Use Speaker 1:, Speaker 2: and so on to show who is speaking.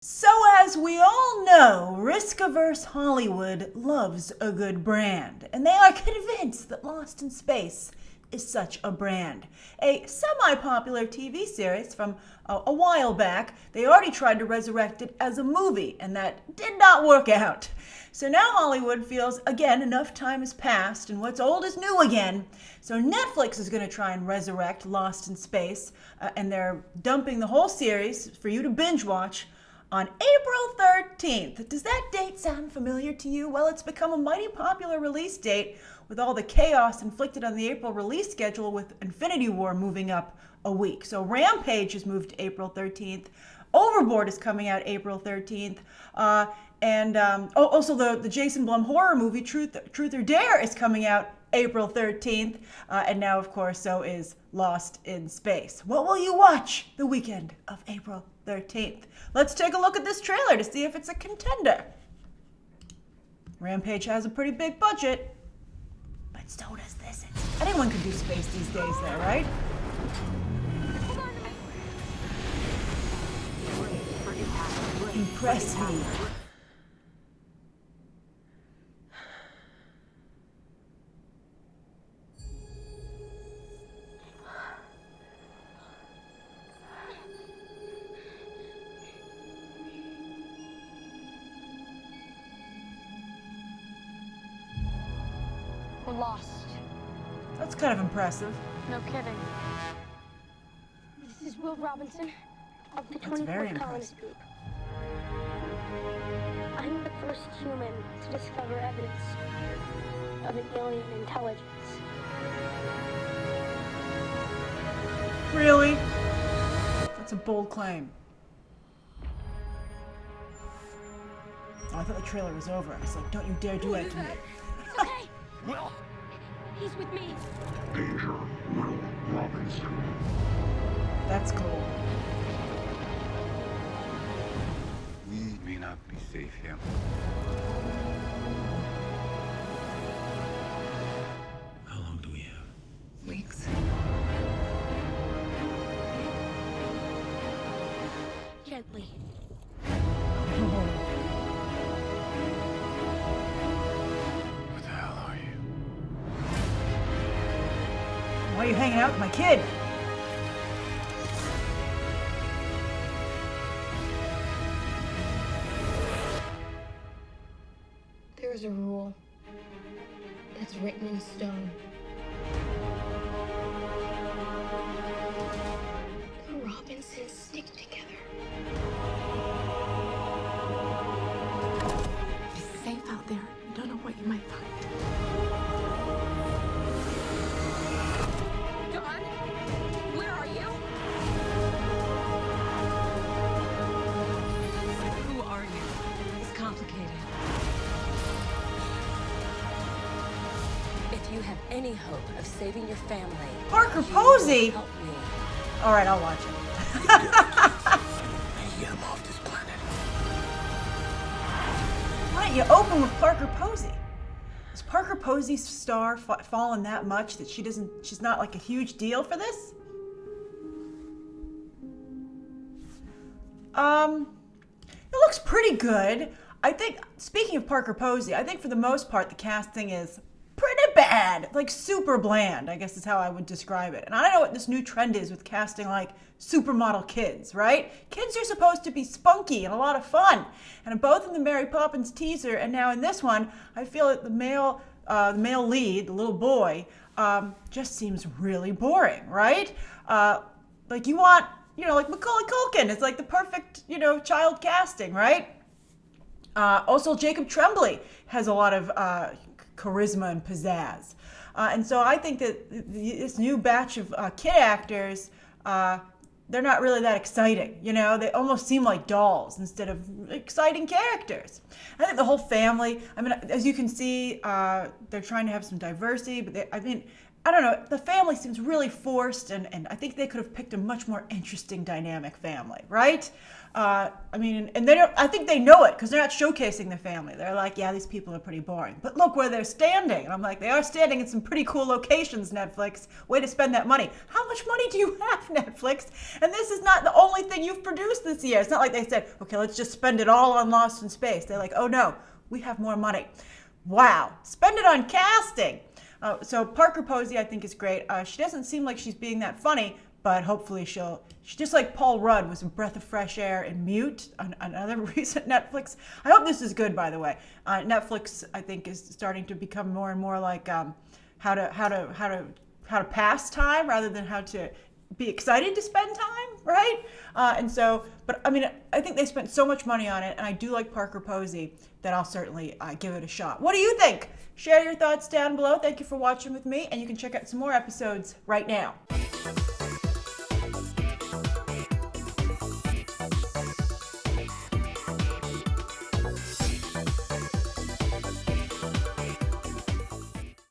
Speaker 1: So, as we all know, risk-averse Hollywood loves a good brand, and they are convinced that Lost in Space is such a brand. A semi-popular TV series from a while back, they already tried to resurrect it as a movie, and that did not work out. So now Hollywood feels, again, enough time has passed, and what's old is new again. So Netflix is going to try and resurrect Lost in Space, and they're dumping the whole series for you to binge watch on April 13th. Does that date sound familiar to you? Well, it's become a mighty popular release date with all the chaos inflicted on the April release schedule with Infinity War moving up a week. So Rampage has moved to April 13th. Overboard is coming out April 13th. Also the Jason Blum horror movie Truth or Dare is coming out April 13th. And now, of course, so is Lost in Space. What will you watch the weekend of April 13th? Let's take a look at this trailer to see if it's a contender. Rampage has a pretty big budget, but so does this. Anyone can do space these days there, right? Impress me.
Speaker 2: We're lost.
Speaker 1: That's kind of impressive.
Speaker 2: No kidding. This is Will Robinson of the
Speaker 1: That's very
Speaker 2: 24th Colonist
Speaker 1: impressive.
Speaker 2: Group. I'm the first human to discover evidence of an alien intelligence.
Speaker 1: Really? That's a bold claim. Oh, I thought the trailer was over. I was like, don't you dare do that to me.
Speaker 2: It's okay.
Speaker 3: Will!
Speaker 2: He's with me.
Speaker 3: Danger, Will Robinson.
Speaker 1: That's cool.
Speaker 3: We may not be safe here. How long do we have?
Speaker 4: Weeks.
Speaker 2: Gently.
Speaker 3: What the hell are you?
Speaker 1: Why are you hanging out with my kid?
Speaker 5: There is a rule that's written in stone. The Robinsons stick together.
Speaker 4: It's safe out there. You don't know what you might find.
Speaker 2: John, where are you?
Speaker 4: Who are you? It's complicated.
Speaker 6: If you have any hope of saving your family,
Speaker 1: Parker Posey?
Speaker 6: help me.
Speaker 1: All right, I'll watch it.
Speaker 3: I need to get him off this planet.
Speaker 1: Why don't you open with Parker Posey? Has Parker Posey's star fallen that much that she's not like a huge deal for this? It looks pretty good. I think, speaking of Parker Posey, I think for the most part the casting is pretty bad, like super bland, I guess is how I would describe it. And I don't know what this new trend is with casting like supermodel kids, right? Kids are supposed to be spunky and a lot of fun. And both in the Mary Poppins teaser and now in this one, I feel that the male lead, the little boy, just seems really boring, right? Like you want, like Macaulay Culkin is like the perfect, child casting, right? Also, Jacob Tremblay has a lot of charisma and pizzazz. And so I think that this new batch of kid actors, they're not really that exciting. They almost seem like dolls instead of exciting characters. I think the whole family, as you can see, they're trying to have some diversity, but I don't know, the family seems really forced, and I think they could have picked a much more interesting dynamic family, right? I mean, and they don't. I think they know it because they're not showcasing the family. They're like, yeah, these people are pretty boring. But look where they're standing. And I'm like, they are standing in some pretty cool locations, Netflix. Way to spend that money. How much money do you have, Netflix? And this is not the only thing you've produced this year. It's not like they said, okay, let's just spend it all on Lost in Space. They're like, oh no, we have more money. Wow, spend it on casting. So Parker Posey, I think, is great. She doesn't seem like she's being that funny, but hopefully she's just like Paul Rudd was a breath of fresh air in Mute, on another recent Netflix. I hope this is good, by the way. Netflix, I think, is starting to become more and more like how to pass time rather than how to be excited to spend time, right? But I mean, I think they spent so much money on it, and I do like Parker Posey that I'll certainly give it a shot. What do you think? Share your thoughts down below. Thank you for watching with me, and you can check out some more episodes right now.